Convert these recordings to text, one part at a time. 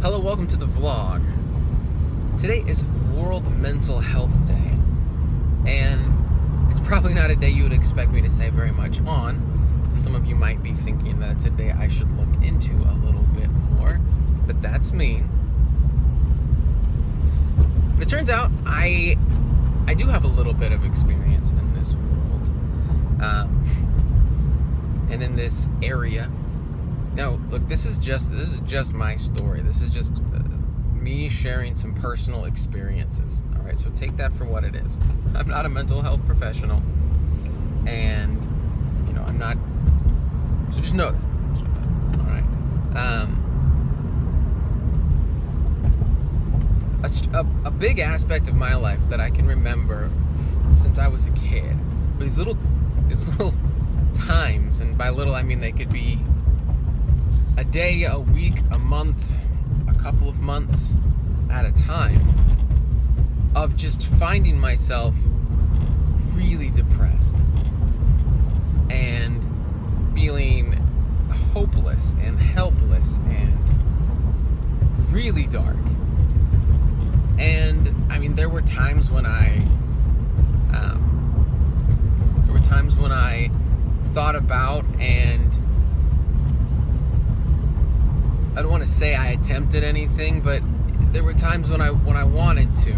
Hello, welcome to the vlog. Today is World Mental Health Day, and it's probably not a day you would expect me to say very much on. Some of you might be thinking that it's a day I should look into a little bit more, but that's me. But it turns out I do have a little bit of experience in this world, and in this area. Now, look, this is just my story. This is just me sharing some personal experiences. All right, so take that for what it is. I'm not a mental health professional, and I'm not. So just know that. All right. A big aspect of my life that I can remember since I was a kid were these little times, and by little I mean they could be a day, a week, a month, a couple of months at a time, of just finding myself really depressed and feeling hopeless and helpless and really dark. And I mean, there were times when I thought about, and I don't want to say I attempted anything, but there were times when I wanted to,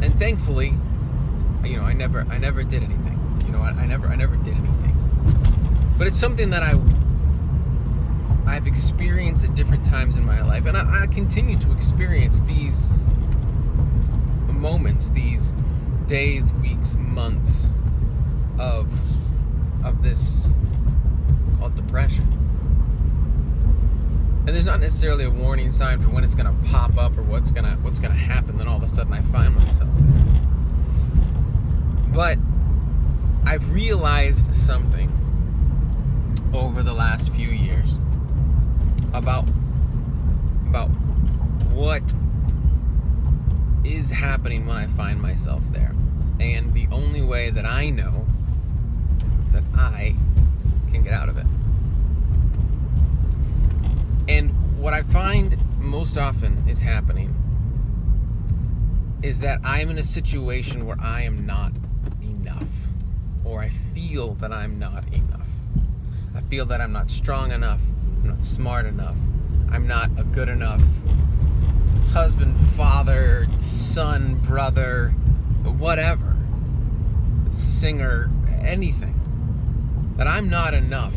and thankfully, I never did anything. I never did anything. But it's something that I've experienced at different times in my life, and I continue to experience these moments, these days, weeks, months of this called depression. And there's not necessarily a warning sign for when it's going to pop up or what's going to happen. Then all of a sudden I find myself there. But I've realized something over the last few years about what is happening when I find myself there. And the only way that I know that I can get out of it. And what I find most often is happening is that I'm in a situation where I am not enough, or I feel that I'm not enough. I feel that I'm not strong enough, I'm not smart enough, I'm not a good enough husband, father, son, brother, whatever, singer, anything. That I'm not enough.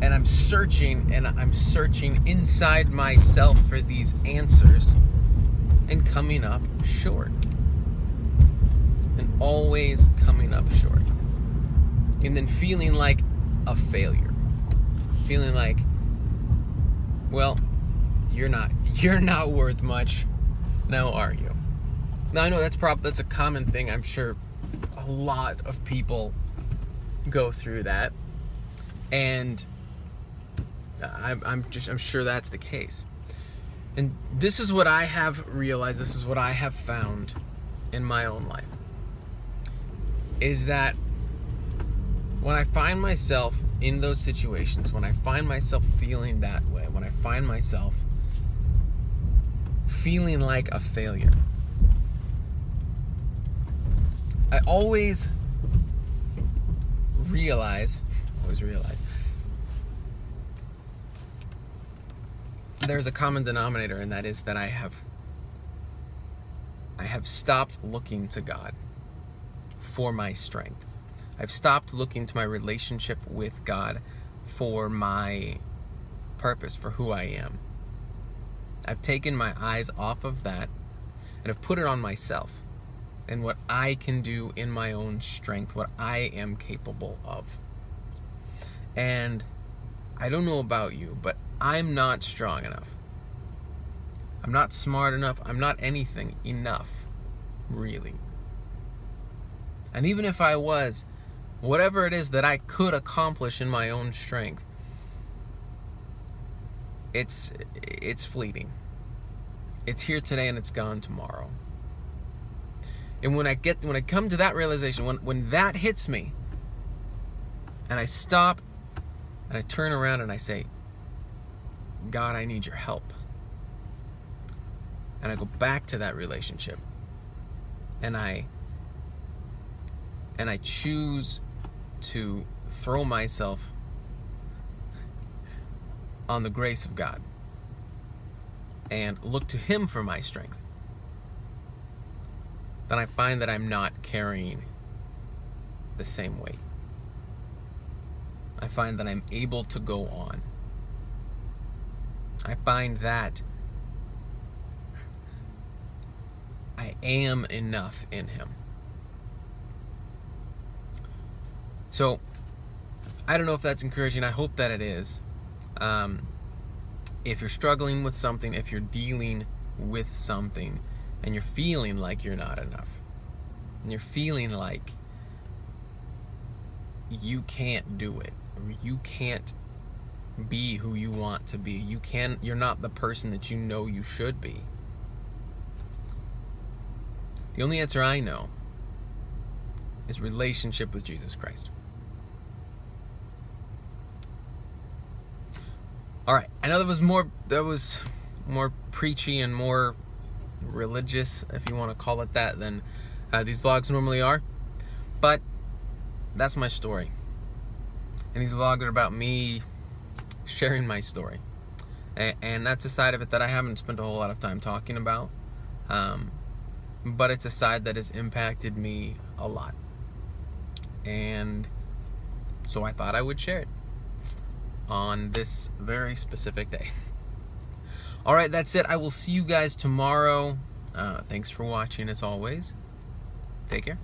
And I'm searching inside myself for these answers and coming up short. And always coming up short. And then feeling like a failure. Feeling like, well, you're not worth much. Now are you? Now I know that's a common thing. I'm sure a lot of people go through that. And I'm sure that's the case. And this is what I have realized, this is what I have found in my own life, is that when I find myself in those situations, when I find myself feeling that way, when I find myself feeling like a failure, I always realize there's a common denominator, and that is that I have stopped looking to God for my strength. I've stopped looking to my relationship with God for my purpose, for who I am. I've taken my eyes off of that and have put it on myself and what I can do in my own strength, what I am capable of. And I don't know about you, but I'm not strong enough. I'm not smart enough. I'm not anything enough, really. And even if I was, whatever it is that I could accomplish in my own strength, it's fleeting. It's here today and it's gone tomorrow. And when I come to that realization, when that hits me, and I stop and I turn around and I say, God, I need your help. And I go back to that relationship. And I choose to throw myself on the grace of God and look to Him for my strength, then I find that I'm not carrying the same weight. I find that I'm able to go on. I find that I am enough in Him. So, I don't know if that's encouraging. I hope that it is. If you're struggling with something, if you're dealing with something, and you're feeling like you're not enough, and you're feeling like you can't do it, or you can't be who you want to be, you're not the person that you know you should be. The only answer I know is relationship with Jesus Christ. All right, I know that was more preachy and more religious, if you want to call it that, than these vlogs normally are, but that's my story. And these vlogs are about me sharing my story, and that's a side of it that I haven't spent a whole lot of time talking about, but it's a side that has impacted me a lot, and so I thought I would share it on this very specific day. All right, that's it. I will see you guys tomorrow. Thanks for watching, as always. Take care.